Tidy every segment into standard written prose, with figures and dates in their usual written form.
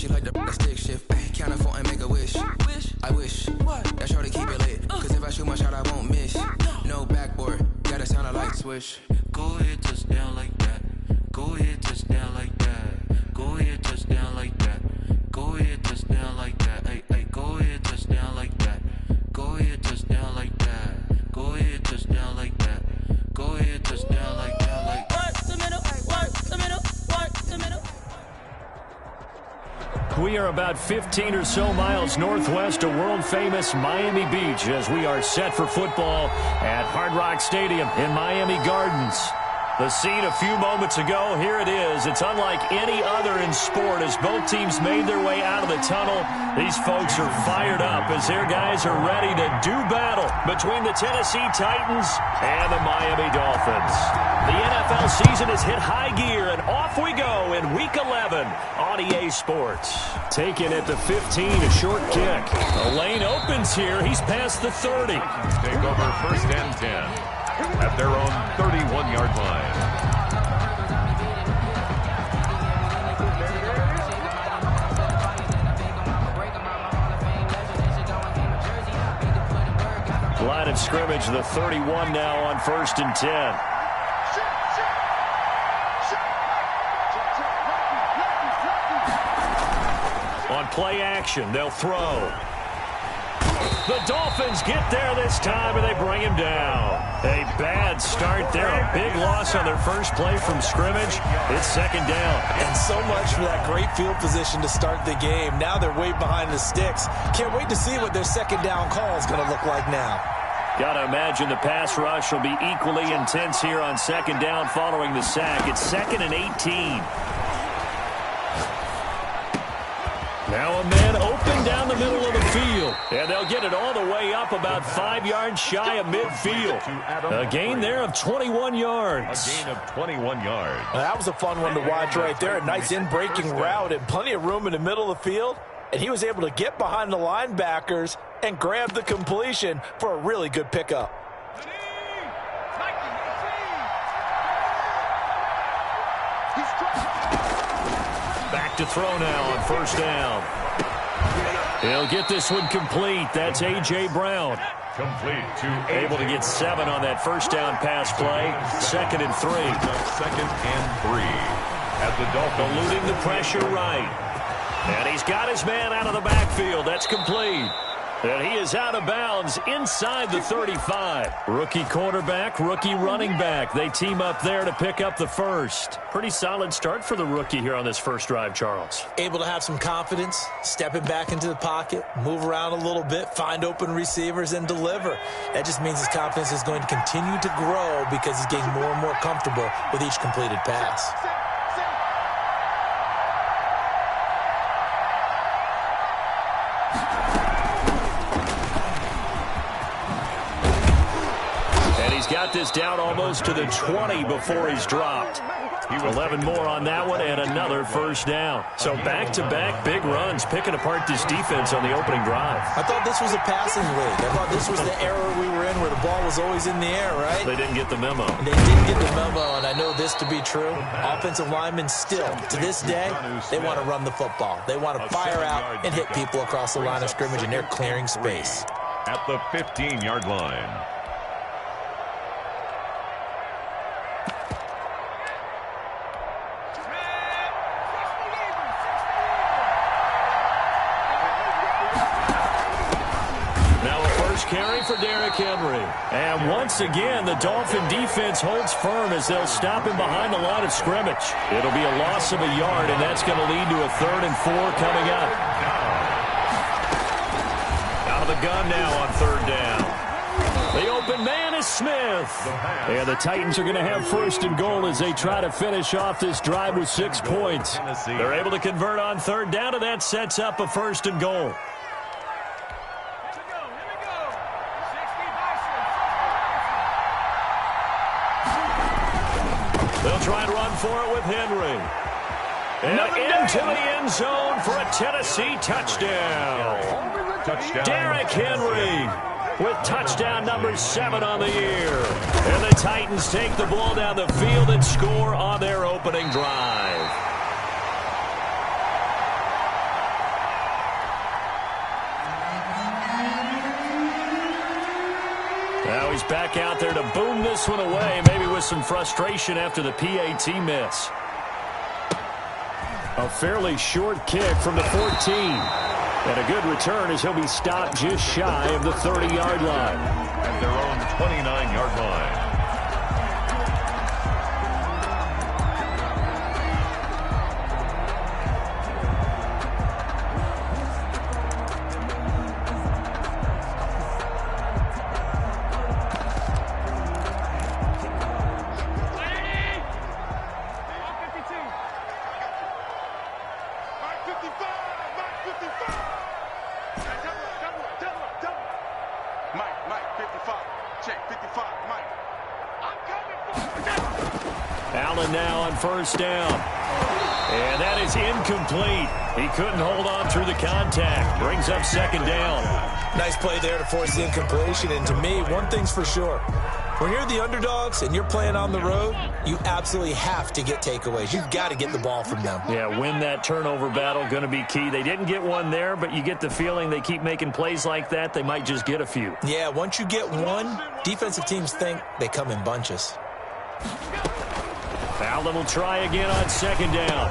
she like the stick shift. Ay, count it for and make a wish. I wish. What? That shorty keep it lit. Cause if I shoot my shot, I won't miss. No backboard. Gotta sound a like swish. Go ahead, touchdown like that. Go ahead, touchdown like that. Go ahead, touchdown like that. Go ahead, touchdown like that. Ay, ay, go ahead, touchdown like that. Go ahead, touchdown like that. Go ahead, touchdown like that. Go ahead, touchdown like that. Like work the middle, work the middle, work the middle. We are about 15 or so miles northwest of world-famous Miami Beach as we are set for football at Hard Rock Stadium in Miami Gardens. The scene a few moments ago, here it is. It's unlike any other in sport as both teams made their way out of the tunnel. These folks are fired up as their guys are ready to do battle between the Tennessee Titans and the Miami Dolphins. The NFL season has hit high gear, and off we go in Week 11 on EA Sports. Taken at the 15, a short kick. The lane opens here. He's past the 30. Take over first and 10. At their own 31-yard line. Line of scrimmage, the 31 now on first and 10. On play action, they'll throw. The Dolphins get there this time, and they bring him down. A bad start there. A big loss on their first play from scrimmage. It's second down. And so much for that great field position to start the game. Now they're way behind the sticks. Can't wait to see what their second down call is going to look like now. Got to imagine the pass rush will be equally intense here on second down following the sack. It's 2nd and 18. Now a man open down the middle of the field. And they'll get it all the way up about 5 yards shy of midfield. A gain there of 21 yards. A gain of 21 yards. Well, that was a fun one to watch right there. A nice in-breaking route and plenty of room in the middle of the field. And he was able to get behind the linebackers and grab the completion for a really good pickup. Back to throw now on first down. He'll get this one complete. That's A.J. Brown. Complete to able to get 7 on that first down pass play. 2nd and 3. 2nd and 3. At the Dolphins. Eluding the pressure right. And he's got his man out of the backfield. That's complete. And he is out of bounds inside the 35. Rookie quarterback, rookie running back. They team up there to pick up the first. Pretty solid start for the rookie here on this first drive, Charles. Able to have some confidence, stepping back into the pocket, move around a little bit, find open receivers, and deliver. That just means his confidence is going to continue to grow because he's getting more and more comfortable with each completed pass. Got this down almost to the 20 before he's dropped. 11 more on that one and another first down. So back-to-back big runs picking apart this defense on the opening drive. I thought this was a passing league. I thought this was the era we were in where the ball was always in the air, right? They didn't get the memo. And they didn't get the memo, and I know this to be true. Offensive linemen still, to this day, they want to run the football. They want to fire out and hit people across the line of scrimmage, and they're clearing space. At the 15-yard line. Carry for Derrick Henry. And once again, the Dolphin defense holds firm as they'll stop him behind the line of scrimmage. It'll be a loss of a yard, and that's going to lead to a 3rd and 4 coming up. Out of the gun now on 3rd down. The open man is Smith. And the Titans are going to have 1st and goal as they try to finish off this drive with 6 points. They're able to convert on 3rd down, and that sets up a 1st and goal. They'll try and run for it with Henry. And into the end zone for a Tennessee touchdown. Derrick Henry with touchdown number 7 on the year. And the Titans take the ball down the field and score on their opening drive. So he's back out there to boom this one away, maybe with some frustration after the PAT miss. A fairly short kick from the 14. And a good return as he'll be stopped just shy of the 30-yard line. At their own 29-yard line. Allen now on first down. And that is incomplete. He couldn't hold on through the contact. Brings up second down. Nice play there to force the incompletion. And to me, one thing's for sure. When you're the underdogs and you're playing on the road, you absolutely have to get takeaways. You've got to get the ball from them. Yeah, win that turnover battle, going to be key. They didn't get one there, but you get the feeling they keep making plays like that, they might just get a few. Yeah, once you get one, defensive teams think they come in bunches. Allen will try again on second down.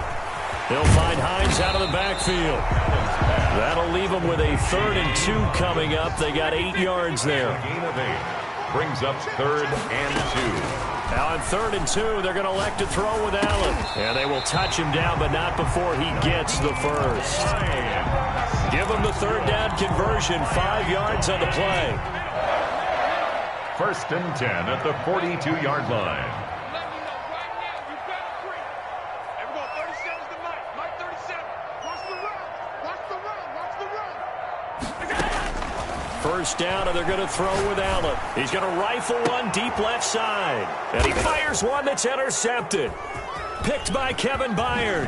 He'll find Hines out of the backfield. That'll leave them with a 3rd and 2 coming up. They got 8 yards there. Gain of 8. Brings up 3rd and 2. Now on 3rd and 2, they're going to elect to throw with Allen. And they will touch him down, but not before he gets the first. Give him the 3rd down conversion, 5 yards on the play. 1st and 10 at the 42-yard line. First down, and they're going to throw with Allen. He's going to rifle one deep left side. And he fires one that's intercepted. Picked by Kevin Byard.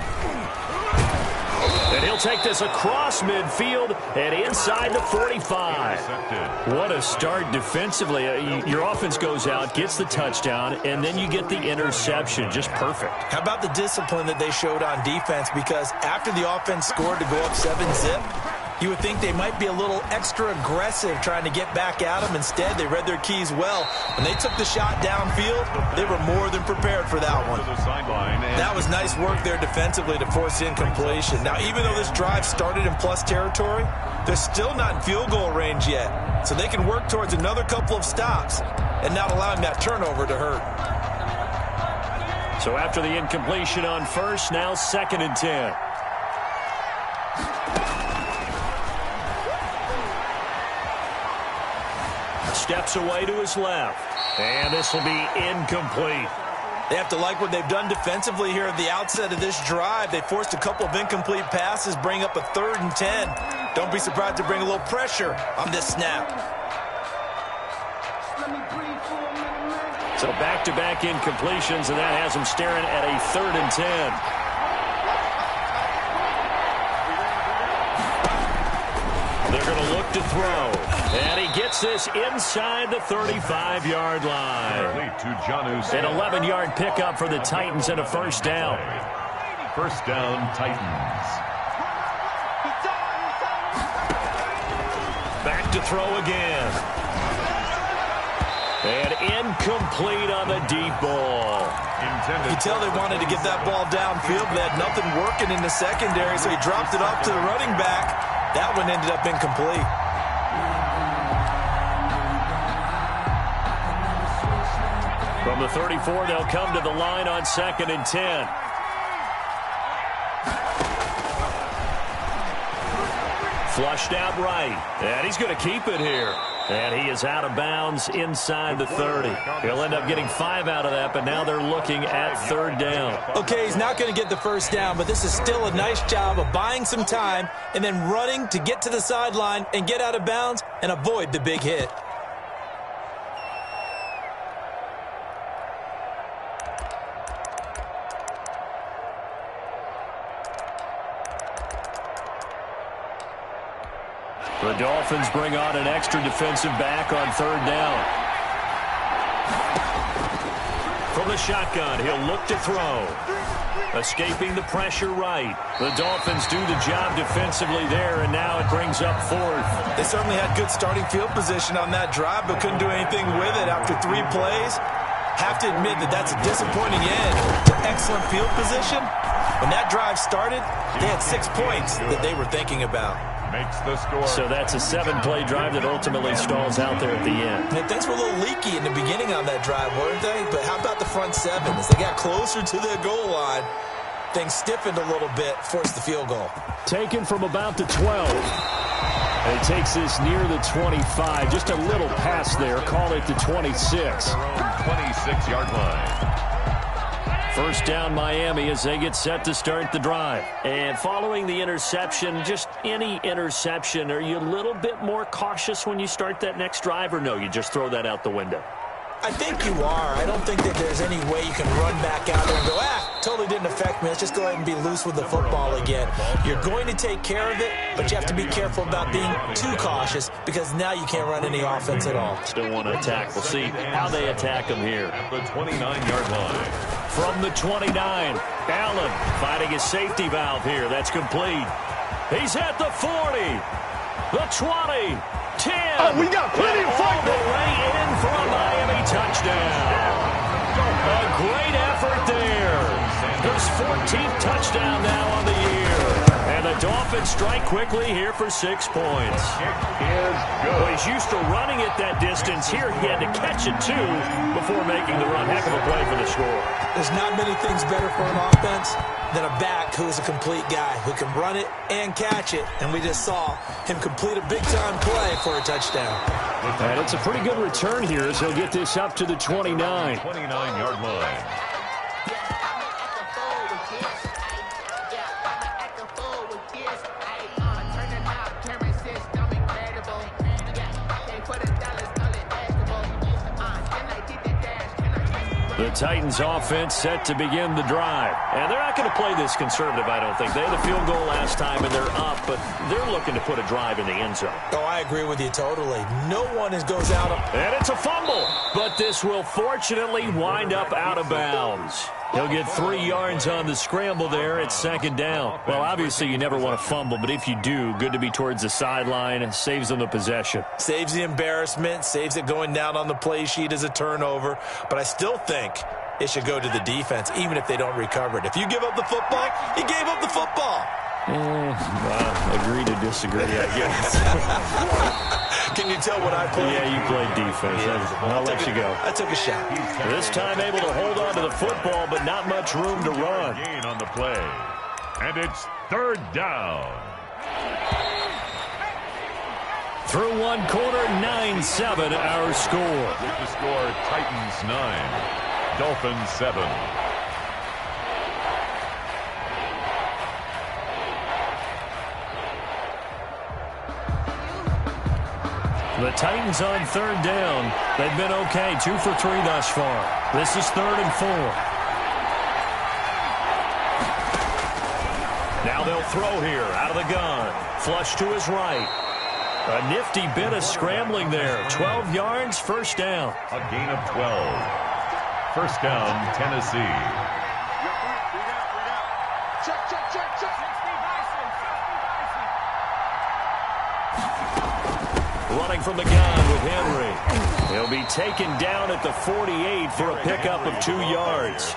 And he'll take this across midfield and inside the 45. What a start defensively. Your offense goes out, gets the touchdown, and then you get the interception. Just perfect. How about the discipline that they showed on defense? Because after the offense scored to go up 7-zip, you would think they might be a little extra aggressive trying to get back at them. Instead, they read their keys well. When they took the shot downfield, they were more than prepared for that one. That was nice work there defensively to force incompletion. Now, even though this drive started in plus territory, they're still not in field goal range yet. So they can work towards another couple of stops and not allowing that turnover to hurt. So after the incompletion on first, now 2nd and 10. Steps away to his left. And this will be incomplete. They have to like what they've done defensively here at the outset of this drive. They forced a couple of incomplete passes, bring up a 3rd and 10. Don't be surprised to bring a little pressure on this snap. So back-to-back incompletions, and that has them staring at a 3rd and 10. They're going to look to throw. And he gets this inside the 35-yard line. An 11-yard pickup for the Titans and a first down. First down, Titans. Back to throw again. And incomplete on the deep ball. You tell they wanted to get that ball downfield, but they had nothing working in the secondary, so he dropped it off to the running back. That one ended up incomplete. From the 34, they'll come to the line on 2nd and 10. Flushed out right. And he's going to keep it here. And he is out of bounds inside the 30. He'll end up getting 5 out of that, but now they're looking at 3rd down. Okay, he's not going to get the first down, but this is still a nice job of buying some time and then running to get to the sideline and get out of bounds and avoid the big hit. The Dolphins bring on an extra defensive back on 3rd down. From the shotgun, he'll look to throw. Escaping the pressure right. The Dolphins do the job defensively there, and now it brings up fourth. They certainly had good starting field position on that drive, but couldn't do anything with it after 3 plays. Have to admit that that's a disappointing end to excellent field position. When that drive started, they had 6 points that they were thinking about. Makes the score. So that's a 7-play drive that ultimately stalls out there at the end. And things were a little leaky in the beginning on that drive, weren't they? But how about the front 7? As they got closer to the goal line, things stiffened a little bit, forced the field goal. Taken from about the 12. And it takes this near the 25. Just a little pass there. Call it the 26. 26-yard line. First down Miami as they get set to start the drive. And following the interception, just any interception, are you a little bit more cautious when you start that next drive, or no, you just throw that out the window? I think you are. I don't think that there's any way you can run back out there and go, totally didn't affect me. Let's just go ahead and be loose with the football again. You're going to take care of it, but you have to be careful about being too cautious because now you can't run any offense at all. Still want to attack. We'll see how they attack them here. The 29-yard line. From the 29, Allen finding his safety valve here. That's complete. He's at the 40, the 20, 10. Oh, we got plenty of fight. All the way in for a Miami touchdown. A great effort there. His 14th touchdown now on the year. And the Dolphins strike quickly here for 6 points. Well, he's used to running it that distance. Here he had to catch it, too, before making the run. Heck of a play for the score. There's not many things better for an offense than a back who is a complete guy who can run it and catch it. And we just saw him complete a big-time play for a touchdown. And it's a pretty good return here as he'll get this up to the 29. 29-yard line. The Titans offense set to begin the drive. And they're not going to play this conservative, I don't think. They had a field goal last time, and they're up, but they're looking to put a drive in the end zone. Oh, I agree with you totally. No one goes out. And it's a fumble, but this will fortunately wind up out of bounds. He'll get 3 yards on the scramble there at second down. Well, obviously you never want to fumble, but if you do, good to be towards the sideline. It saves them the possession. Saves the embarrassment, saves it going down on the play sheet as a turnover. But I still think it should go to the defense, even if they don't recover it. If you give up the football, you gave up the football. Well, agree to disagree, I guess. Can you tell what I played? Yeah, you played defense. Yeah. I'll let you go. I took a shot. This time able to hold on to the football, but not much room to run. Gain on the play. And it's third down. Through one quarter, 9-7 our score. With the score, Titans 9, Dolphins 7. The Titans on third down. They've been okay, 2 for 3 thus far. This is 3rd and 4. Now they'll throw here out of the gun. Flush to his right. A nifty bit of scrambling there. 12 yards, first down. A gain of 12. First down, Tennessee. Running from the gun with Henry. He'll be taken down at the 48 for a pickup of 2 yards.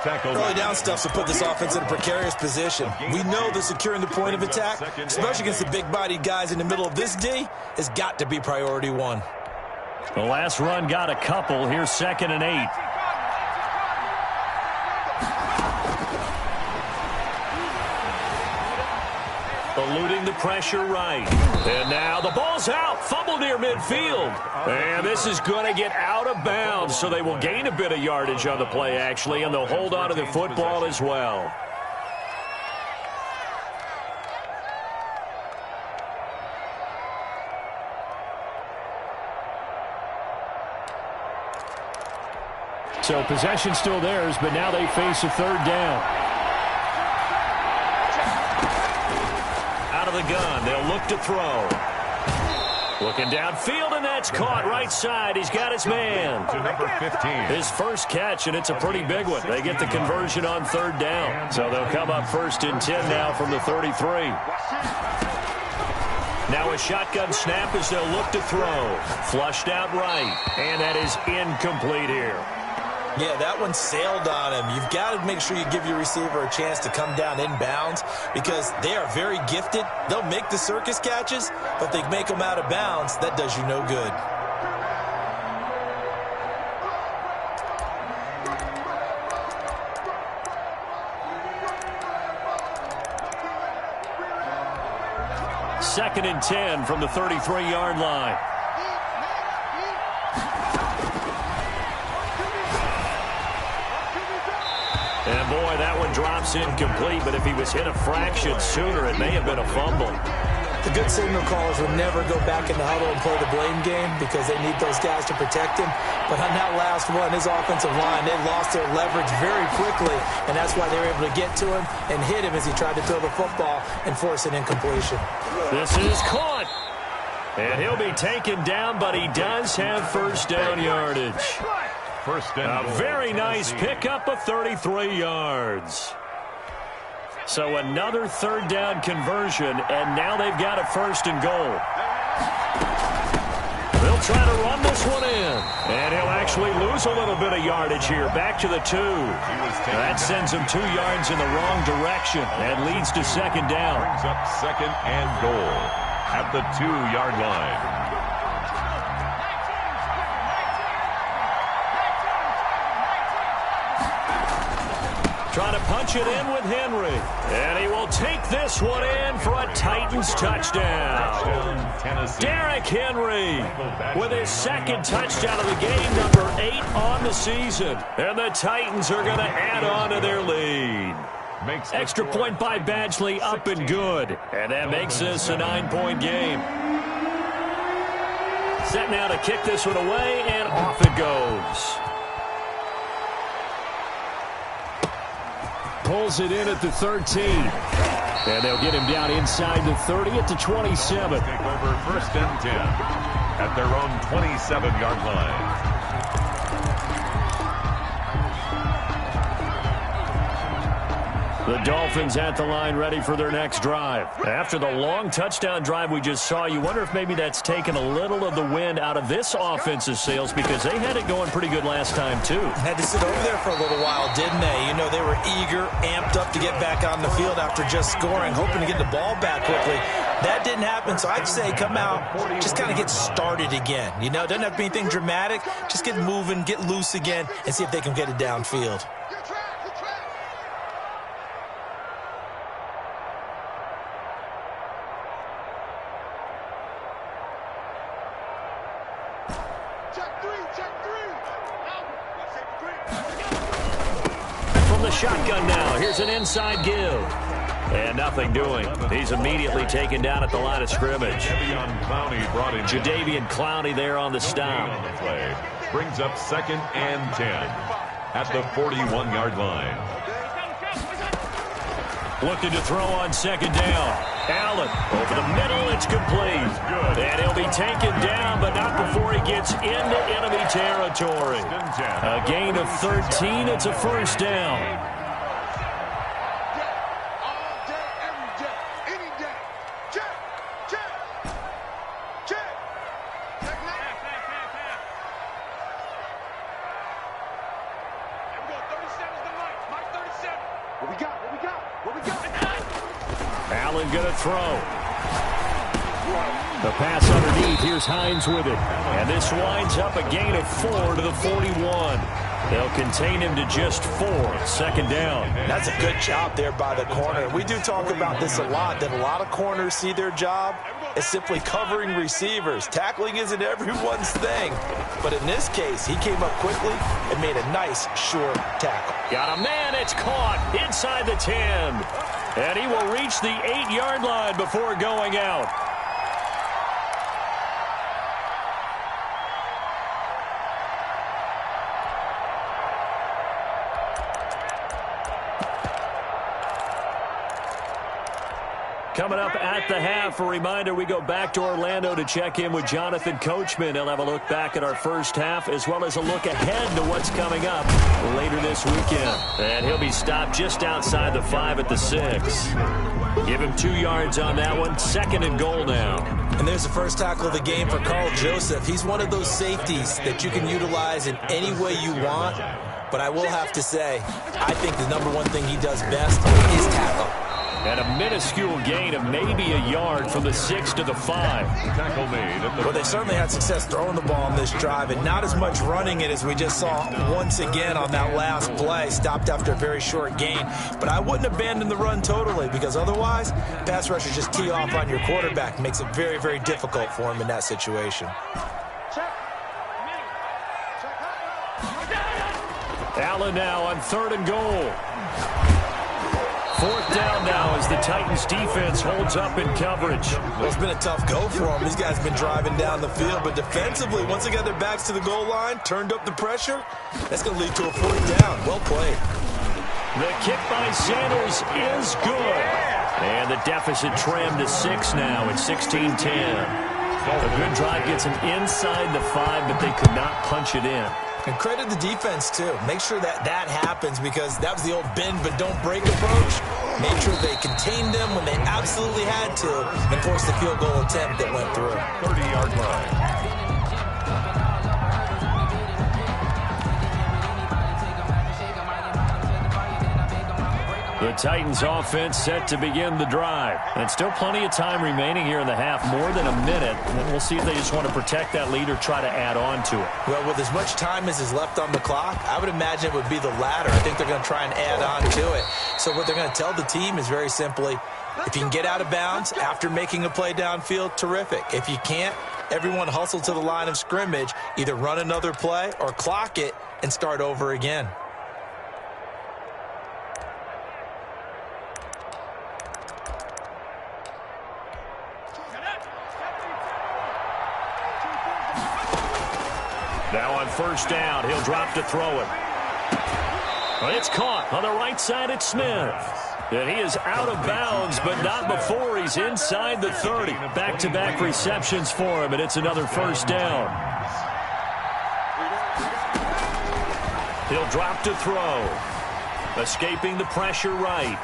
Early down stuffs will put this offense in a precarious position. We know that securing the point of attack, especially against the big-bodied guys in the middle of this D, has got to be priority 1. The last run got a couple. Here's 2nd and 8. Eluding the pressure right. And now the ball's out. Fumble near midfield. And this is going to get out of bounds, so they will gain a bit of yardage on the play, actually, and they'll hold on to the football as well. So possession still theirs, but now they face a third down. Out of the gun, they'll look to throw. Looking downfield, and that's caught right side. He's got his man. To number 15. His first catch, and it's a pretty big one. They get the conversion on third down. So they'll come up 1st and 10 now from the 33. Now a shotgun snap as they'll look to throw. Flushed out right, and that is incomplete here. Yeah, that one sailed on him. You've got to make sure you give your receiver a chance to come down inbounds because they are very gifted. They'll make the circus catches, but if they make them out of bounds, that does you no good. Second and 10 from the 33-yard line. And boy, that one drops incomplete, but if he was hit a fraction sooner, it may have been a fumble. The good signal callers will never go back in the huddle and play the blame game because they need those guys to protect him. But on that last one, his offensive line, they lost their leverage very quickly, and that's why they were able to get to him and hit him as he tried to throw the football and force an incompletion. This is caught. And he'll be taken down, but he does have first down yardage. First and A very nice pickup of 33 yards. So another third down conversion, and now they've got a 1st and goal. They'll try to run this one in, and he'll actually lose a little bit of yardage here. Back to the 2. That sends him 2 yards in the wrong direction and leads to second down. Brings up second and goal at the 2-yard line. Trying to punch it in with Henry. And he will take this one in for a Titans touchdown. Derrick Henry with his second touchdown of the game, number 8 on the season. And the Titans are going to add on to their lead. Extra point by Badgley, up and good. And that makes this a 9-point game. Set now to kick this one away, and off it goes. Pulls it in at the 13. And they'll get him down inside the 30 at the 27. Take over 1st and 10 at their own 27-yard line. The Dolphins at the line ready for their next drive. After the long touchdown drive we just saw, you wonder if maybe that's taken a little of the wind out of this offensive sails because they had it going pretty good last time too. Had to sit over there for a little while, didn't they? You know, they were eager, amped up to get back on the field after just scoring, hoping to get the ball back quickly. That didn't happen, so I'd say come out, just kind of get started again. You know, doesn't have to be anything dramatic. Just get moving, get loose again, and see if they can get it downfield. Shotgun now. Here's an inside give. And nothing doing. He's immediately taken down at the line of scrimmage. Jadeveon Clowney there on the stop. Brings up 2nd and 10 at the 41-yard line. Looking to throw on 2nd down. Allen over the middle. It's complete. And he'll be taken down, but not before he gets into enemy territory. A gain of 13. It's a 1st down. Allen going to throw. The pass underneath. Here's Hines with it. And this winds up a gain of 4 to the 41. They'll contain him to just 4. 2nd down. That's a good job there by the corner. We do talk about this a lot, that a lot of corners see their job as simply covering receivers. Tackling isn't everyone's thing. But in this case, he came up quickly and made a nice, short tackle. Got a man. It's caught inside the 10. And he will reach the 8-yard line before going out. Coming up at the half, a reminder, we go back to Orlando to check in with Jonathan Coachman. He'll have a look back at our first half as well as a look ahead to what's coming up later this weekend. And he'll be stopped just outside the 5 at the 6. Give him 2 yards on that one. 2nd and goal now. And there's the first tackle of the game for Carl Joseph. He's one of those safeties that you can utilize in any way you want. But I will have to say, I think the number one thing he does best is tackle. And a minuscule gain of maybe a yard from the 6 to the 5. Tackle made. Well, they certainly had success throwing the ball on this drive, and not as much running it as we just saw once again on that last play. Stopped after a very short gain. But I wouldn't abandon the run totally, because otherwise, pass rushers just tee off on your quarterback. Makes it very, very difficult for him in that situation. Allen now on 3rd and goal. 4th down now as the Titans defense holds up in coverage. Well, it's been a tough go for them. These guys have been driving down the field, but defensively, once they got their backs to the goal line, turned up the pressure, that's going to lead to a 4th down. Well played. The kick by Sanders is good. And the deficit trimmed to 6 now at 16-10. A good drive gets them inside the 5, but they could not punch it in. And credit the defense, too. Make sure that happens, because that was the old bend but don't break approach. Made sure they contained them when they absolutely had to and forced the field goal attempt that went through. 30-yard line. The Titans offense set to begin the drive. And still plenty of time remaining here in the half, more than a minute. And we'll see if they just want to protect that lead or try to add on to it. Well, with as much time as is left on the clock, I would imagine it would be the latter. I think they're going to try and add on to it. So what they're going to tell the team is very simply, if you can get out of bounds after making a play downfield, terrific. If you can't, everyone hustle to the line of scrimmage, either run another play or clock it and start over again. Now on 1st down, he'll drop to throw it. But it's caught on the right side at Smith. And he is out of bounds, but not before he's inside the 30. Back-to-back receptions for him, and it's another 1st down. He'll drop to throw. Escaping the pressure right.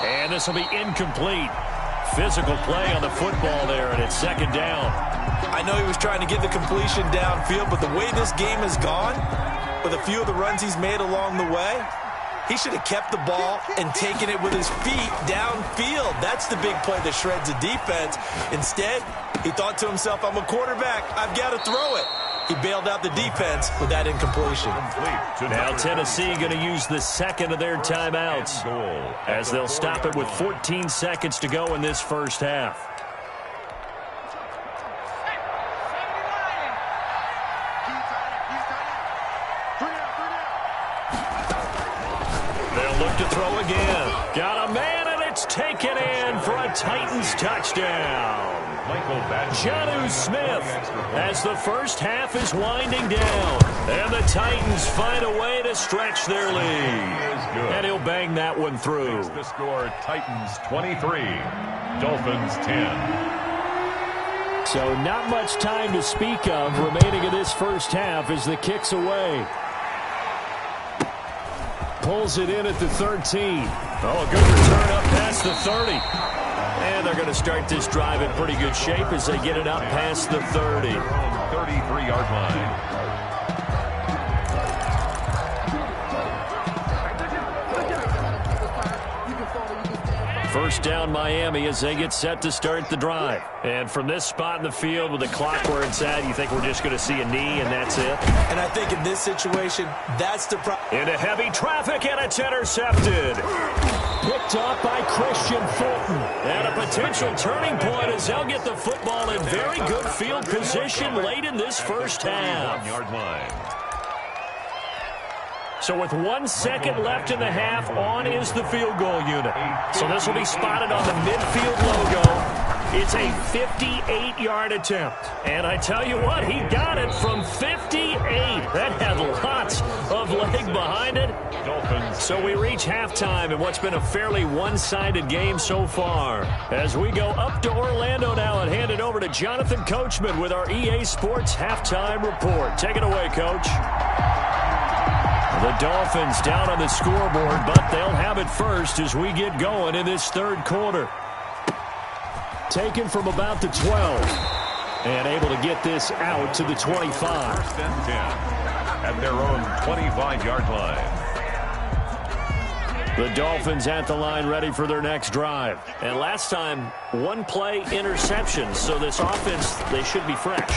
And this will be incomplete. Physical play on the football there, and it's 2nd down. I know he was trying to get the completion downfield, but the way this game has gone, with a few of the runs he's made along the way, he should have kept the ball and taken it with his feet downfield. That's the big play that shreds the defense. Instead, he thought to himself, I'm a quarterback, I've got to throw it. He bailed out the defense with that incompletion. Now Tennessee going to use the 2nd of their timeouts as they'll stop it with 14 seconds to go in this first half. They'll look to throw again. Got a man, and it's taken in for a Titans touchdown. Jonnu Smith as the first half is winding down. And the Titans find a way to stretch their lead. And he'll bang that one through. The score, Titans 23, Dolphins 10. So not much time to speak of remaining in this first half as the kick's away. Pulls it in at the 13. Oh, a good return up past the 30. And they're going to start this drive in pretty good shape as they get it up past the 30. 33-yard line. First down Miami as they get set to start the drive. And from this spot in the field with the clock where it's at, you think we're just going to see a knee and that's it? And I think in this situation, that's the problem. Into heavy traffic, and it's intercepted. Picked up by Christian Fulton. And a potential turning point as they'll get the football in very good field position late in this first half. 1-yard line. So with 1 second left in the half, on is the field goal unit. So this will be spotted on the midfield logo. It's a 58-yard attempt. And I tell you what, he got it from 58. That had lots of leg behind it. Dolphins. So we reach halftime in what's been a fairly one-sided game so far. As we go up to Orlando now and hand it over to Jonathan Coachman with our EA Sports Halftime Report. Take it away, Coach. The Dolphins down on the scoreboard, but they'll have it first as we get going in this third quarter. Taken from about the 12 and able to get this out to the 25. First and 10 at their own 25-yard line. The Dolphins at the line ready for their next drive. And last time, one-play interception. So this offense, they should be fresh.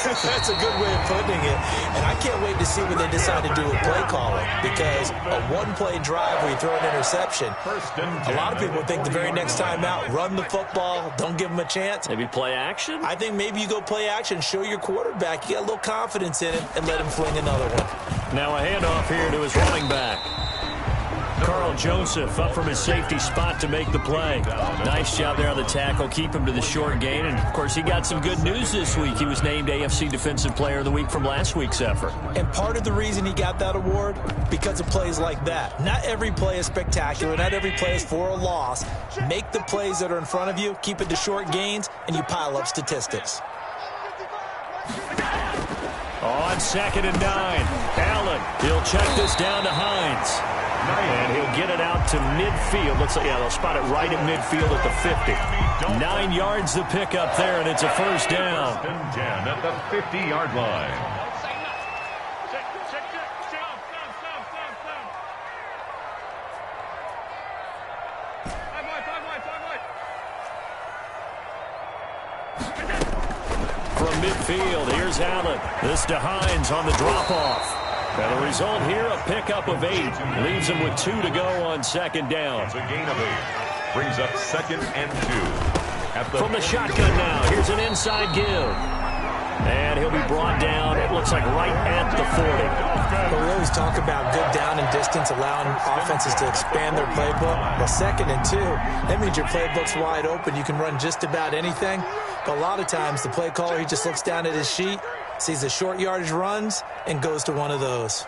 That's a good way of putting it. And I can't wait to see what they decide to do with play calling. Because a one-play drive where you throw an interception, a lot of people think the very next time out, run the football, don't give them a chance. Maybe play action? I think maybe you go play action, show your quarterback, you got a little confidence in him, and let him fling another one. Now a handoff here to his running back. Carl Joseph up from his safety spot to make the play. Nice job there on the tackle. Keep him to the short gain. And, of course, he got some good news this week. He was named AFC Defensive Player of the Week from last week's effort. And part of the reason he got that award, because of plays like that. Not every play is spectacular. Not every play is for a loss. Make the plays that are in front of you, keep it to short gains, and you pile up statistics. On 2nd and 9, Allen, he'll check this down to Hines. And he'll get it out to midfield. Looks like, yeah, they'll spot it right at midfield at the 50. 9 yards to pick up there, and it's a first down. First and 10 at the 50-yard line. From midfield, here's Allen. This to Hines on the drop-off. And the result here, a pickup of 8. Leaves him with 2 to go on 2nd down. It's a gain of 8. Brings up 2nd and 2. From the shotgun now, here's an inside give. And he'll be brought down, it looks like right at the 40. But we always talk about good down and distance, allowing offenses to expand their playbook. Well, 2nd and 2, that means your playbook's wide open. You can run just about anything. But a lot of times, the play caller, he just looks down at his sheet, sees the short yardage runs, and goes to one of those.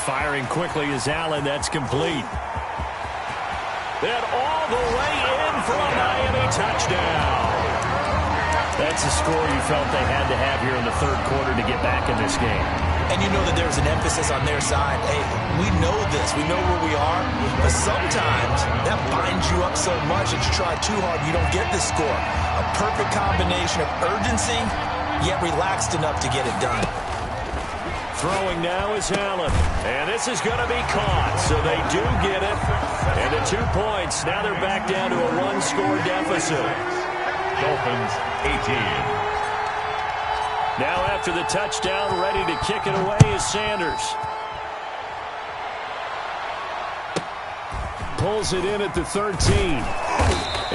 Firing quickly is Allen. That's complete. And all the way in for a Miami touchdown. That's a score you felt they had to have here in the third quarter to get back in this game. And you know that there's an emphasis on their side. Hey, we know this. We know where we are. But sometimes that binds you up so much that you try too hard, you don't get the score. A perfect combination of urgency, yet relaxed enough to get it done. Throwing now is Allen. And this is going to be caught. So they do get it. And the 2 points. Now they're back down to a 1-score deficit. Dolphins 18. Now after the touchdown, ready to kick it away is Sanders. Pulls it in at the 13.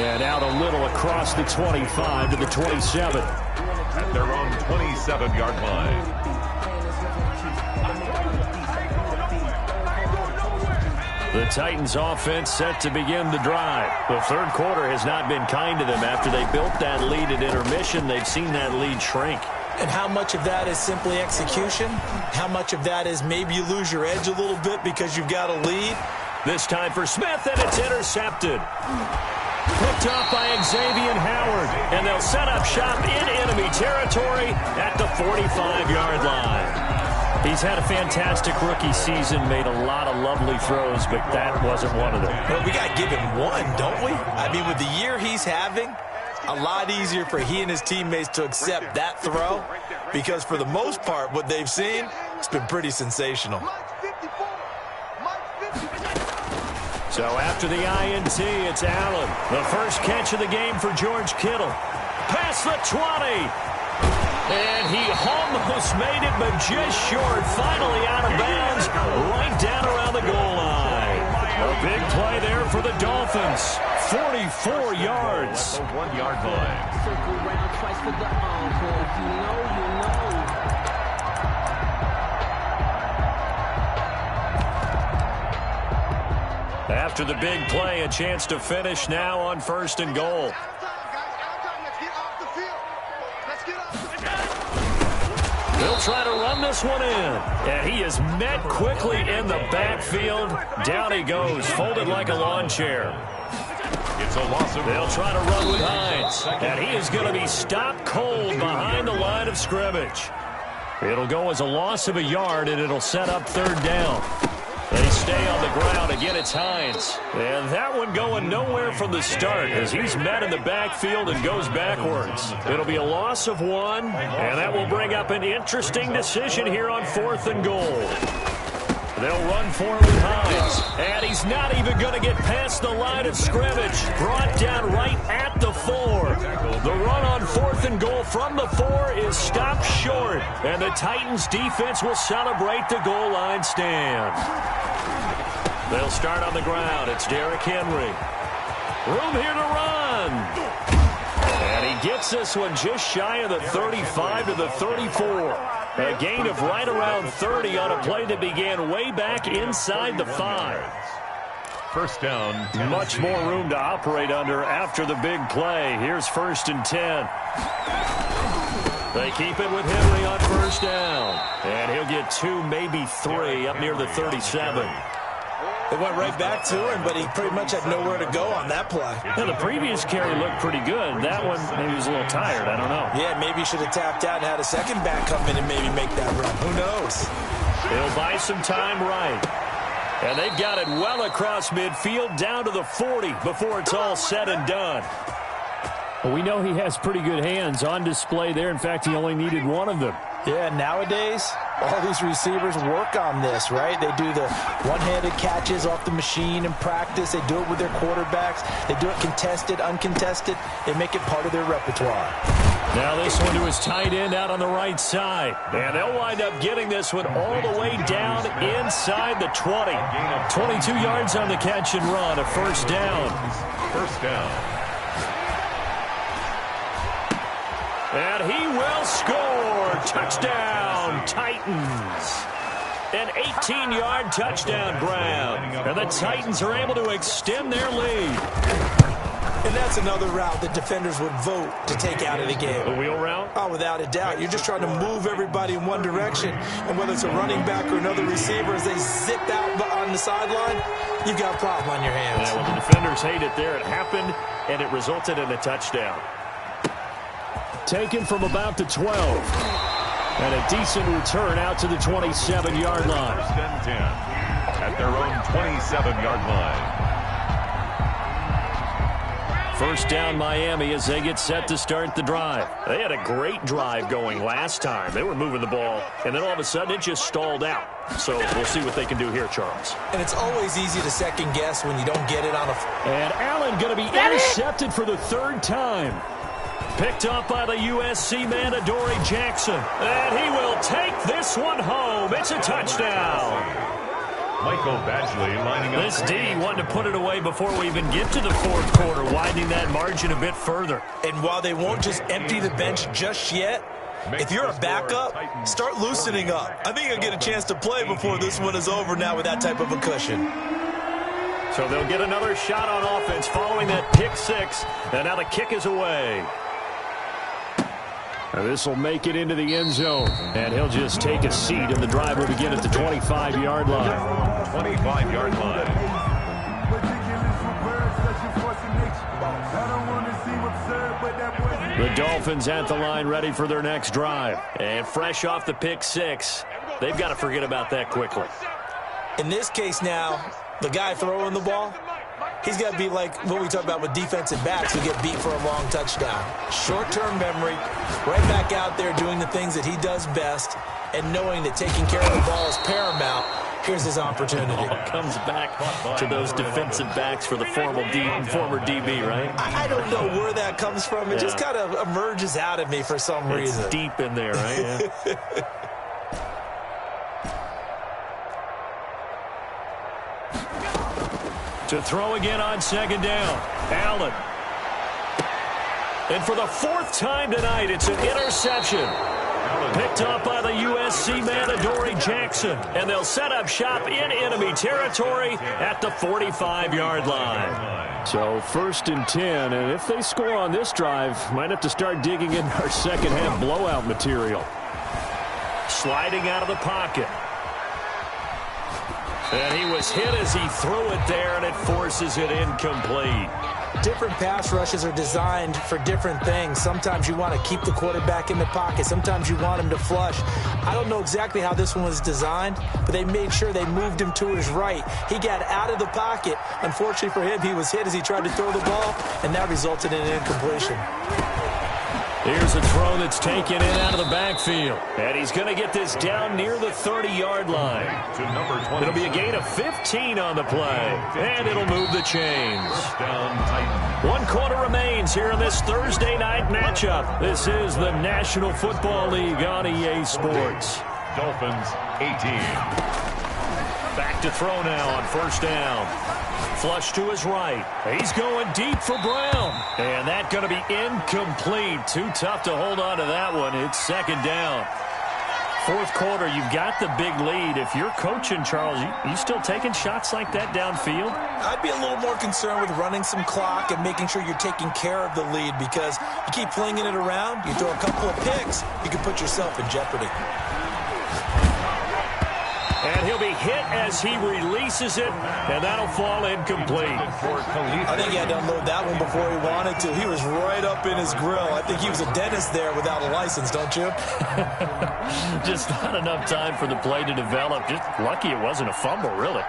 And out a little across the 25 to the 27. At their own 27-yard line. The Titans offense set to begin the drive. The third quarter has not been kind to them. After they built that lead at intermission, they've seen that lead shrink. And how much of that is simply execution? How much of that is maybe you lose your edge a little bit because you've got a lead? This time for Smith, and it's intercepted. Picked off by Xavier Howard, and they'll set up shop in enemy territory at the 45-yard line. He's had a fantastic rookie season, made a lot of lovely throws, but that wasn't one of them. Well, we got to give him one, don't we? I mean, with the year he's having, a lot easier for he and his teammates to accept that throw because for the most part, what they've seen, it's been pretty sensational. So after the INT, it's Allen. The first catch of the game for George Kittle. Past the 20. And he almost made it, but just short. Finally out of bounds, right down around the goal line. A big play there for the Dolphins. 44 yards. The 1-yard line. Circle around twice for the encore. You know. After the big play, a chance to finish now on 1st and goal. They'll try to run this one in. And he is met quickly in the backfield. Down he goes, folded like a lawn chair. It's a loss of... They'll try to run with Hines. And he is going to be stopped cold behind the line of scrimmage. It'll go as a loss of a yard, and it'll set up 3rd down. They stay on the ground. Again, it's Hines. And that one going nowhere from the start as he's met in the backfield and goes backwards. It'll be a loss of 1, and that will bring up an interesting decision here on 4th and goal. They'll run for it with Hines. And he's not even going to get past the line of scrimmage. Brought down right at the 4. The run on 4th and goal from the 4 is stopped short. And the Titans defense will celebrate the goal line stand. They'll start on the ground. It's Derrick Henry. Room here to run. And he gets this one just shy of the 35 to the 34. A gain of right around 30 on a play that began way back inside the 5. 1st down. Much more room to operate under after the big play. Here's 1st and 10. They keep it with Henry on 1st down. And he'll get 2, maybe 3 up near the 37. They went right back to him, but he pretty much had nowhere to go on that play. Yeah, the previous carry looked pretty good. That one, maybe he was a little tired. I don't know. Yeah, maybe he should have tapped out and had a second back come in and maybe make that run. Who knows? He'll buy some time right. And they've got it well across midfield down to the 40 before it's all said and done. Well, we know he has pretty good hands on display there. In fact, he only needed one of them. Yeah, nowadays, all these receivers work on this, right? They do the one-handed catches off the machine in practice. They do it with their quarterbacks. They do it contested, uncontested. They make it part of their repertoire. Now this one to his tight end out on the right side. And they'll wind up getting this one all the way down inside the 20. 22 yards on the catch and run, a 1st down. 1st down. And he will score. Touchdown, Titans. An 18-yard touchdown grab. And the Titans are able to extend their lead. And that's another route that defenders would vote to take out of the game. The wheel route? Oh, without a doubt. You're just trying to move everybody in one direction. And whether it's a running back or another receiver, as they zip out on the sideline, you've got a problem on your hands. Yeah, well, the defenders hate it there. It happened, and it resulted in a touchdown. Taken from about the 12. And a decent return out to the 27-yard line. 1st and 10 at their own 27-yard line. 1st down Miami as they get set to start the drive. They had a great drive going last time. They were moving the ball, and then all of a sudden it just stalled out. So we'll see what they can do here, Charles. And it's always easy to second guess when you don't get it on a... And Allen going to be intercepted for the 3rd time. Picked up by the USC man, Adoree Jackson. And he will take this one home. It's a touchdown. Michael Badgley lining up. This D wanted to put it away before we even get to the 4th quarter, widening that margin a bit further. And while they won't just empty the bench just yet, if you're a backup, start loosening up. I think you'll get a chance to play before this one is over now with that type of a cushion. So they'll get another shot on offense following that pick 6, and now the kick is away. This will make it into the end zone, and he'll just take a seat, and the drive will begin at the 25-yard line. 25-yard line. The Dolphins at the line ready for their next drive. And fresh off the pick 6, they've got to forget about that quickly. In this case now, the guy throwing the ball, he's got to be like what we talk about with defensive backs who get beat for a long touchdown. Short-term memory, right back out there doing the things that he does best, and knowing that taking care of the ball is paramount. Here's his opportunity. All comes back to those defensive backs for the former DB, right? I don't know where that comes from. It just kind of emerges out of me for some reason. It's deep in there, right? Yeah. To throw again on 2nd down. Allen. And for the 4th time tonight, it's an interception. Picked up by the USC man, Adoree Jackson. And they'll set up shop in enemy territory at the 45-yard line. So 1st and 10, and if they score on this drive, might have to start digging in our second-half blowout material. Sliding out of the pocket. And he was hit as he threw it there, and it forces it incomplete. Different pass rushes are designed for different things. Sometimes you want to keep the quarterback in the pocket. Sometimes you want him to flush. I don't know exactly how this one was designed, but they made sure they moved him to his right. He got out of the pocket. Unfortunately for him, he was hit as he tried to throw the ball, and that resulted in an incompletion. Here's a throw that's taken in out of the backfield. And he's going to get this down near the 30-yard line. It'll be a gain of 15 on the play. And it'll move the chains. 1 quarter remains here in this Thursday night matchup. This is the National Football League on EA Sports. Dolphins 18. Back to throw now on 1st down. Flush to his right. He's going deep for Brown. And that's going to be incomplete. Too tough to hold on to that one. It's 2nd down. 4th quarter, you've got the big lead. If you're coaching, Charles, you still taking shots like that downfield? I'd be a little more concerned with running some clock and making sure you're taking care of the lead, because you keep flinging it around, you throw a couple of picks, you can put yourself in jeopardy. And he'll be hit as he releases it, and that'll fall incomplete. I think he had to unload that one before he wanted to. He was right up in his grill. I think he was a dentist there without a license, don't you? Just not enough time for the play to develop. Just lucky it wasn't a fumble, really.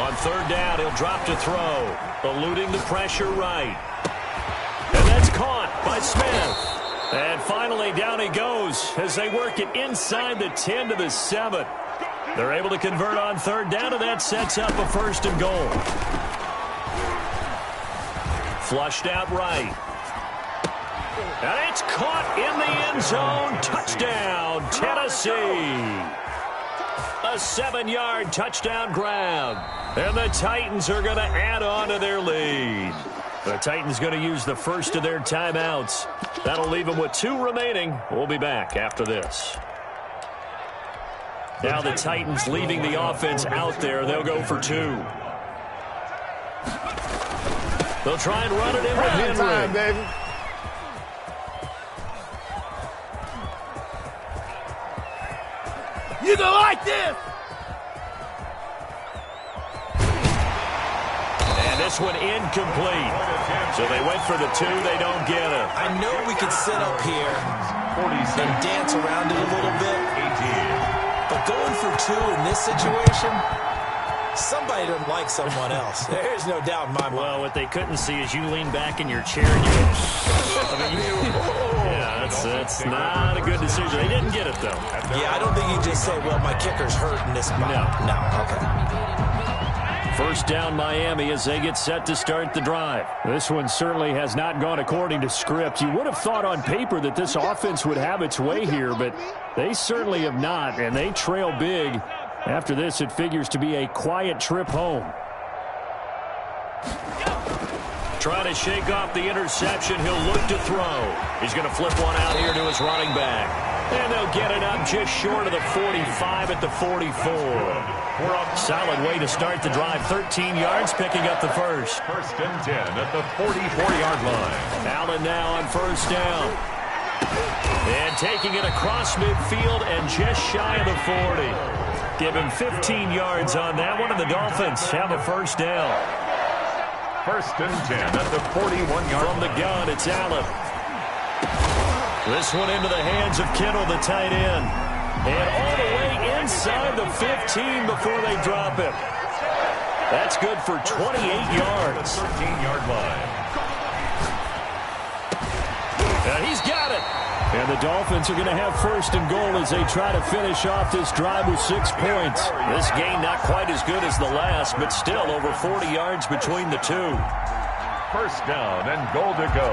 On 3rd down, he'll drop to throw, eluding the pressure right. And that's caught by Smith. And finally, down he goes as they work it inside the 10 to the 7. They're able to convert on 3rd down, and that sets up a 1st and goal. Flushed out right. And it's caught in the end zone. Touchdown, Tennessee. A 7-yard touchdown grab. And the Titans are going to add on to their lead. The Titans going to use the first of their timeouts. That'll leave them with 2 remaining. We'll be back after this. Now the Titans leaving the offense out there. They'll go for 2. They'll try and run it in with Henry. Time, baby. You gonna like this? This one incomplete. So they went for the 2. They don't get it. I know we could sit up here and dance around it a little bit. But going for 2 in this situation, somebody doesn't like someone else. There's no doubt in my mind. Well, what they couldn't see is you lean back in your chair and you yeah, that's not a good decision. They didn't get it, though. Yeah, I don't think you just say, well, my kicker's hurt in this spot. No, okay. 1st down Miami as they get set to start the drive. This one certainly has not gone according to script. You would have thought on paper that this offense would have its way here, but they certainly have not, and they trail big. After this, it figures to be a quiet trip home. Trying to shake off the interception. He'll look to throw. He's going to flip one out here to his running back. And they'll get it up just short of the 45 at the 44. Solid way to start the drive. 13 yards, picking up the first. 1st and 10 at the 44-yard line. Allen now on 1st down. And taking it across midfield and just shy of the 40. Give him 15 yards on that one, and the Dolphins have a 1st down. 1st and 10 at the 41-yard line. From the gun, it's Allen. This one into the hands of Kittle, the tight end. And all the way inside the 15 before they drop him. That's good for 28 yards. 13-yard line. And he's got it. And the Dolphins are going to have 1st and goal as they try to finish off this drive with 6 points. This game not quite as good as the last, but still over 40 yards between the 2. 1st down and goal to go.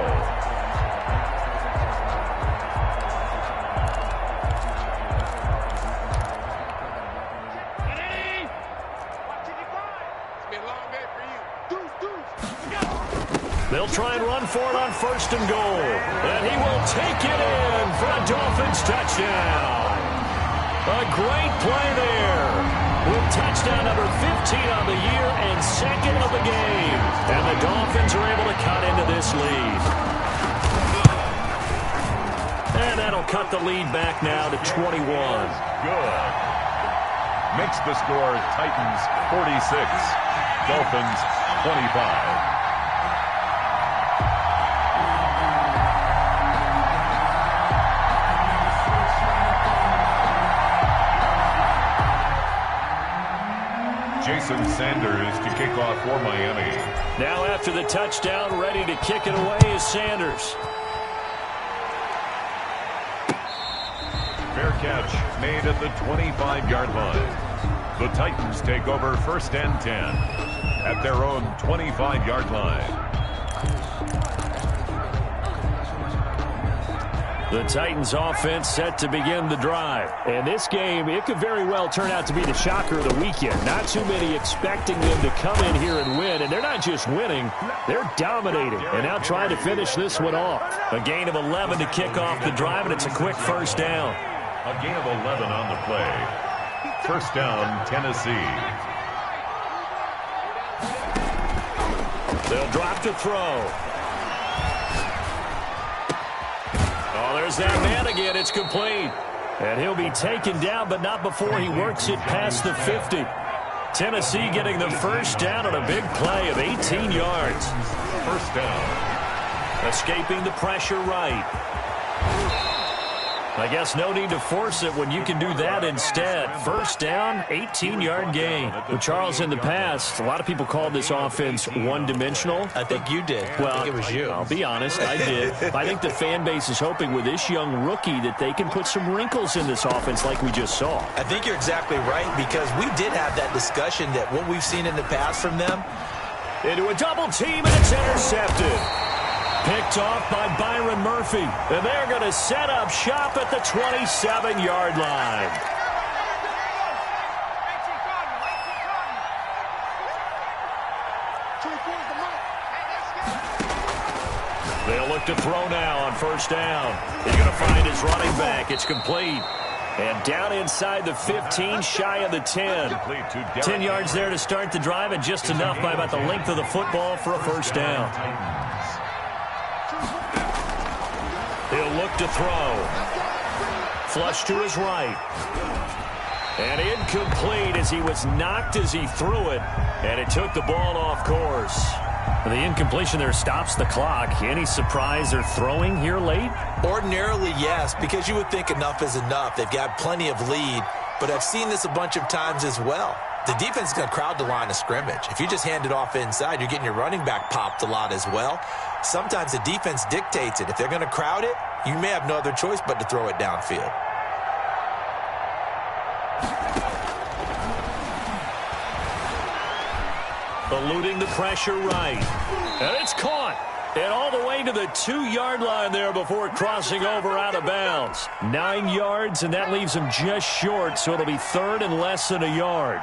They'll They'll try and run for it on 1st and goal. And he will take it in for a Dolphins touchdown. A great play there. With touchdown number 15 on the year and 2nd of the game. And the Dolphins are able to cut into this lead. And that'll cut the lead back now to 21. Good. Makes the score Titans 46, Dolphins 25. Jason Sanders to kick off for Miami. Now after the touchdown, ready to kick it away is Sanders. Fair catch made at the 25-yard line. The Titans take over 1st and 10 at their own 25-yard line. The Titans offense set to begin the drive. And this game, it could very well turn out to be the shocker of the weekend. Not too many expecting them to come in here and win. And they're not just winning, they're dominating. And now trying to finish this one off. A gain of 11 to kick off the drive, and it's a quick 1st down. A gain of 11 on the play. 1st down, Tennessee. They'll drop to throw. Oh, there's that man again. It's complete. And he'll be taken down, but not before he works it past the 50. Tennessee getting the 1st down on a big play of 18 yards. 1st down. Escaping the pressure right. I guess no need to force it when you can do that instead. 1st down, 18-yard gain. Well, Charles, in the past, a lot of people called this offense one-dimensional. I think you did. Well, I think it was you. I'll be honest, I did. I think the fan base is hoping with this young rookie that they can put some wrinkles in this offense like we just saw. I think you're exactly right, because we did have that discussion that what we've seen in the past from them. Into a double team, and it's intercepted. Picked off by Byron Murphy. And they're going to set up shop at the 27-yard line. They'll look to throw now on 1st down. He's going to find his running back. It's complete. And down inside the 15, shy of the 10. 10 yards there to start the drive, and just enough by about the length of the football for a 1st down. He'll look to throw. Flush to his right. And incomplete as he was knocked as he threw it. And it took the ball off course. The incompletion there stops the clock. Any surprise they're throwing here late? Ordinarily, yes, because you would think enough is enough. They've got plenty of lead. But I've seen this a bunch of times as well. The defense is going to crowd the line of scrimmage. If you just hand it off inside, you're getting your running back popped a lot as well. Sometimes the defense dictates it. If they're going to crowd it, you may have no other choice but to throw it downfield. Eluding the pressure right. And it's caught. And all the way to the 2-yard line there before crossing over out of bounds. 9 yards, and that leaves him just short, so it'll be 3rd and less than a yard.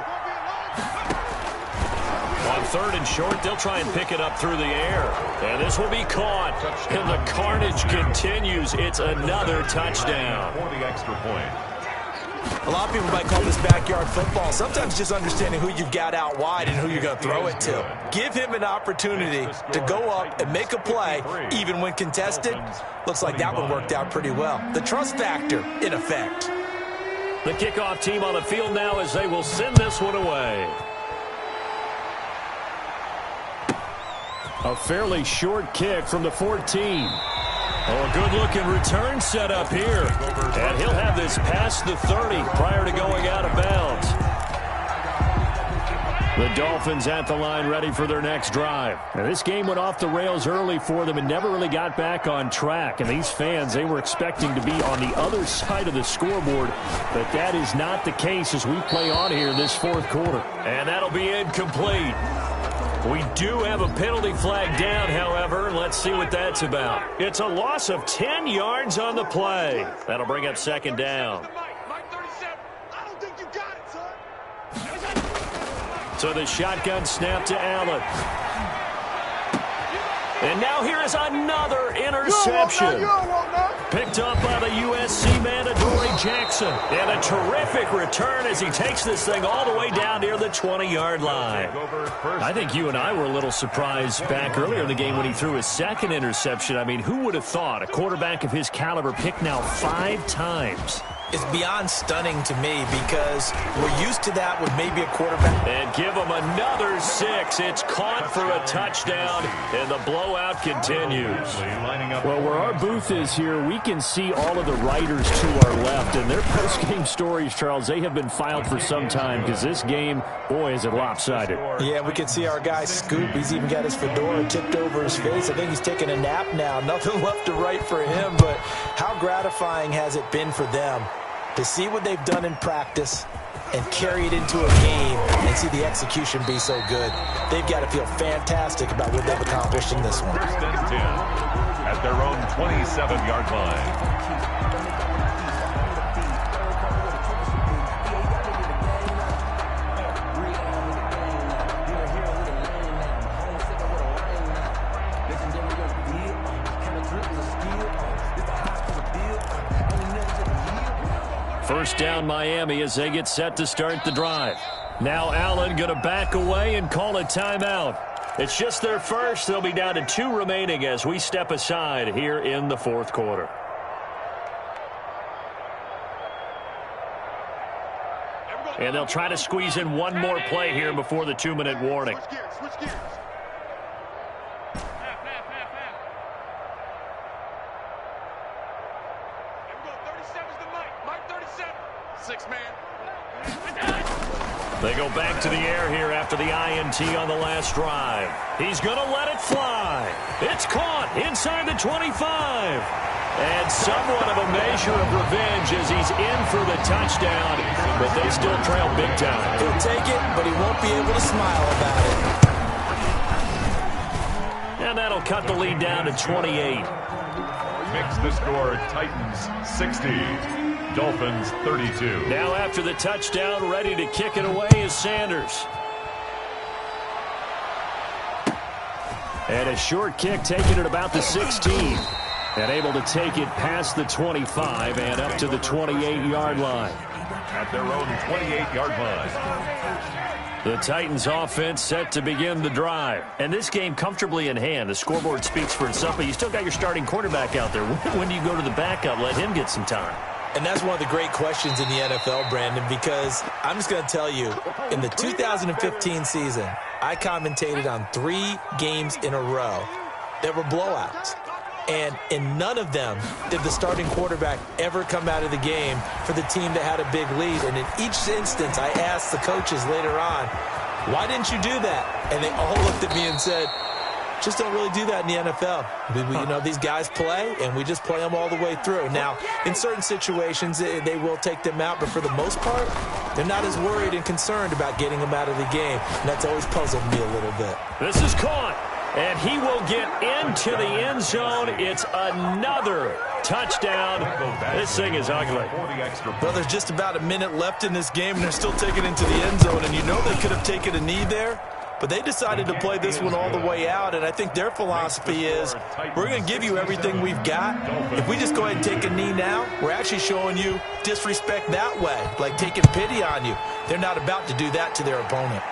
On 3rd and short, they'll try and pick it up through the air. And this will be caught. And the carnage continues. It's another touchdown. For the extra point. A lot of people might call this backyard football. Sometimes just understanding who you've got out wide and who you're going to throw it to. Give him an opportunity to go up and make a play, even when contested. Looks like that one worked out pretty well. The trust factor in effect. The kickoff team on the field now as they will send this one away. A fairly short kick from the 14. Oh, a good-looking return set up here. And he'll have this past the 30 prior to going out of bounds. The Dolphins at the line ready for their next drive. Now, this game went off the rails early for them and never really got back on track. And these fans, they were expecting to be on the other side of the scoreboard. But that is not the case as we play on here in this 4th quarter. And that'll be incomplete. We do have a penalty flag down, however. Let's see what that's about. It's a loss of 10 yards on the play. That'll bring up 2nd down. So the shotgun snap to Allen. And now here is another interception. Picked up by the USC man, Adoree Jackson. And a terrific return as he takes this thing all the way down near the 20-yard line. I think you and I were a little surprised back earlier in the game when he threw his second interception. I mean, who would have thought a quarterback of his caliber picked now 5 times? It's beyond stunning to me because we're used to that with maybe a quarterback. And give him another 6. It's caught for a touchdown, and the blowout continues. Well, where our booth is here, we can see all of the writers to our left, and their post-game stories, Charles, they have been filed for some time because this game, boy, is it lopsided. Yeah, we can see our guy Scoop. He's even got his fedora tipped over his face. I think he's taking a nap now. Nothing left to write for him, but how gratifying has it been for them to see what they've done in practice and carry it into a game and see the execution be so good. They've got to feel fantastic about what they've accomplished in this one. First and 10 at their own 27-yard line. First down Miami as they get set to start the drive. Now Allen going to back away and call a timeout. It's just their first. They'll be down to 2 remaining as we step aside here in the fourth quarter. And they'll try to squeeze in one more play here before the 2-minute warning. Switch gears. They go back to the air here after the INT on the last drive. He's going to let it fly. It's caught inside the 25. And somewhat of a measure of revenge as he's in for the touchdown, but they still trail big time. He'll take it, but he won't be able to smile about it. And that'll cut the lead down to 28. Makes the score Titans 60. Dolphins 32. Now after the touchdown, ready to kick it away is Sanders. And a short kick taken at about the 16. And able to take it past the 25 and up to the 28-yard line. At their own 28-yard line. The Titans offense set to begin the drive. And this game comfortably in hand. The scoreboard speaks for itself, but you still got your starting quarterback out there. When do you go to the backup? Let him get some time. And that's one of the great questions in the NFL, Brandon, because I'm just going to tell you, in the 2015 season, I commentated on 3 games in a row that were blowouts. And in none of them did the starting quarterback ever come out of the game for the team that had a big lead. And in each instance, I asked the coaches later on, why didn't you do that? And they all looked at me and said, just don't really do that in the NFL. You know, these guys play, and we just play them all the way through. Now, in certain situations, they will take them out, but for the most part, they're not as worried and concerned about getting them out of the game. And that's always puzzled me a little bit. This is caught, and he will get into the end zone. It's another touchdown. This thing is ugly. Well, there's just about a minute left in this game, and they're still taking it into the end zone. And you know they could have taken a knee there. But they decided to play this one all the way out, and I think their philosophy is we're going to give you everything we've got. If we just go ahead and take a knee now, we're actually showing you disrespect that way, like taking pity on you. They're not about to do that to their opponent.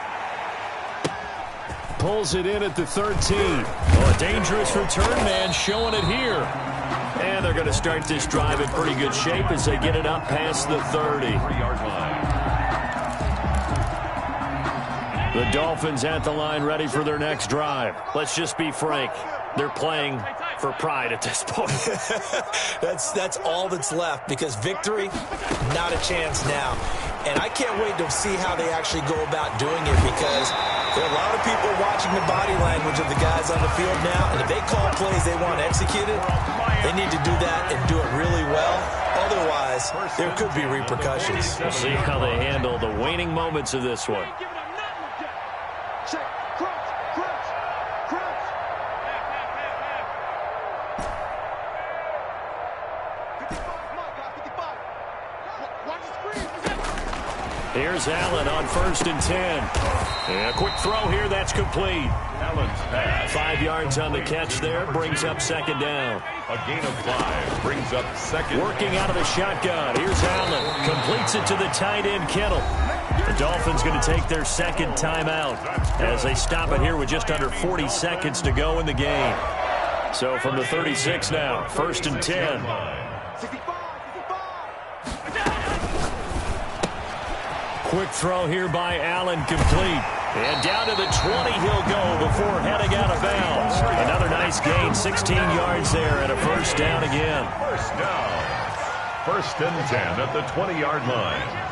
Pulls it in at the 13. Well, a dangerous return man showing it here. And they're going to start this drive in pretty good shape as they get it up past the 30-yard line. The Dolphins at the line ready for their next drive. Let's just be frank. They're playing for pride at this point. That's all that's left because victory, not a chance now. And I can't wait to see how they actually go about doing it because there are a lot of people watching the body language of the guys on the field now. And if they call plays they want executed, they need to do that and do it really well. Otherwise, there could be repercussions. We'll see how they handle the waning moments of this one. Here's Allen on 1st and 10. And a quick throw here. That's complete. Allen's pass. 5 yards on the catch there. Brings up 2nd down. A gain of 5 brings up 2nd. Working out of the shotgun. Here's Allen. Completes it to the tight end, Kittle. The Dolphins going to take their 2nd timeout as they stop it here with just under 40 seconds to go in the game. So from the 36 now, 1st and 10. Quick throw here by Allen, complete. And down to the 20 he'll go before heading out of bounds. Another nice gain, 16 yards there, and a 1st down again. 1st down. 1st and 10 at the 20-yard line.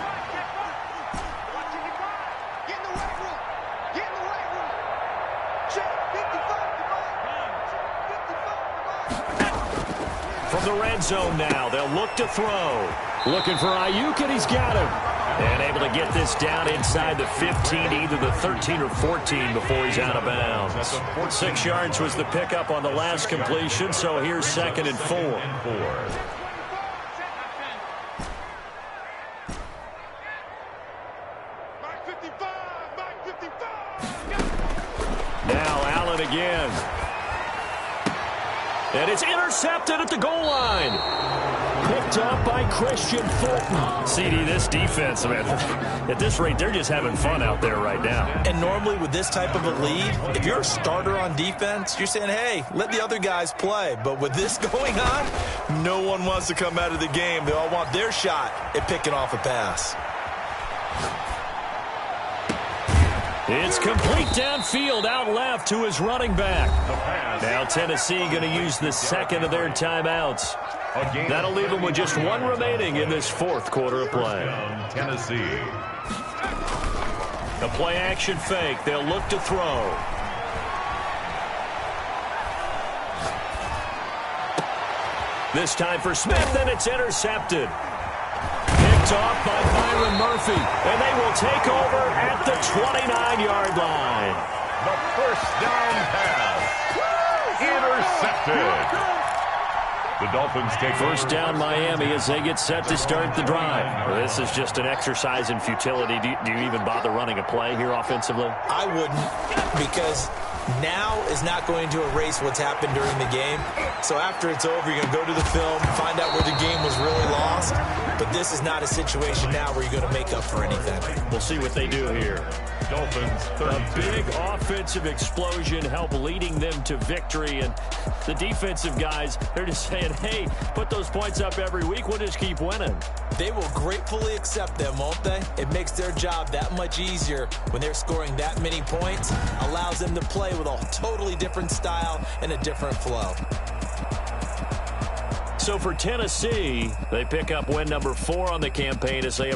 From the red zone now, they'll look to throw. Looking for Ayuk, and he's got him. And able to get this down inside the 15, either the 13 or 14 before he's out of bounds. 6 yards was the pickup on the last completion, so here's 2nd and 4. Now Allen again. And it's intercepted at the goal line. Picked up by Christian Fulton. CD, this defense, man, at this rate, they're just having fun out there right now. And normally with this type of a lead, if you're a starter on defense, you're saying, hey, let the other guys play. But with this going on, no one wants to come out of the game. They all want their shot at picking off a pass. It's complete downfield, out left to his running back. Now Tennessee going to use the 2nd of their timeouts. That'll leave them with just 1 remaining in this 4th quarter of play. Tennessee. A play action fake. They'll look to throw. This time for Smith, and it's intercepted. Picked off by Byron Murphy, and they will take over at the 29-yard line. The 1st down pass. Intercepted. The Dolphins take 1st down Miami as they get set to start the drive. Well, this is just an exercise in futility. Do you even bother running a play here offensively? I wouldn't, because now is not going to erase what's happened during the game. So after it's over, you're going to go to the film, find out where the game was really lost. But this is not a situation now where you're going to make up for anything. We'll see what they do here. Dolphins, a big offensive explosion help leading them to victory. And the defensive guys, they're just saying, hey, put those points up every week. We'll just keep winning. They will gratefully accept them, won't they? It makes their job that much easier when they're scoring that many points. Allows them to play with a totally different style and a different flow. So for Tennessee, they pick up win number 4 on the campaign as they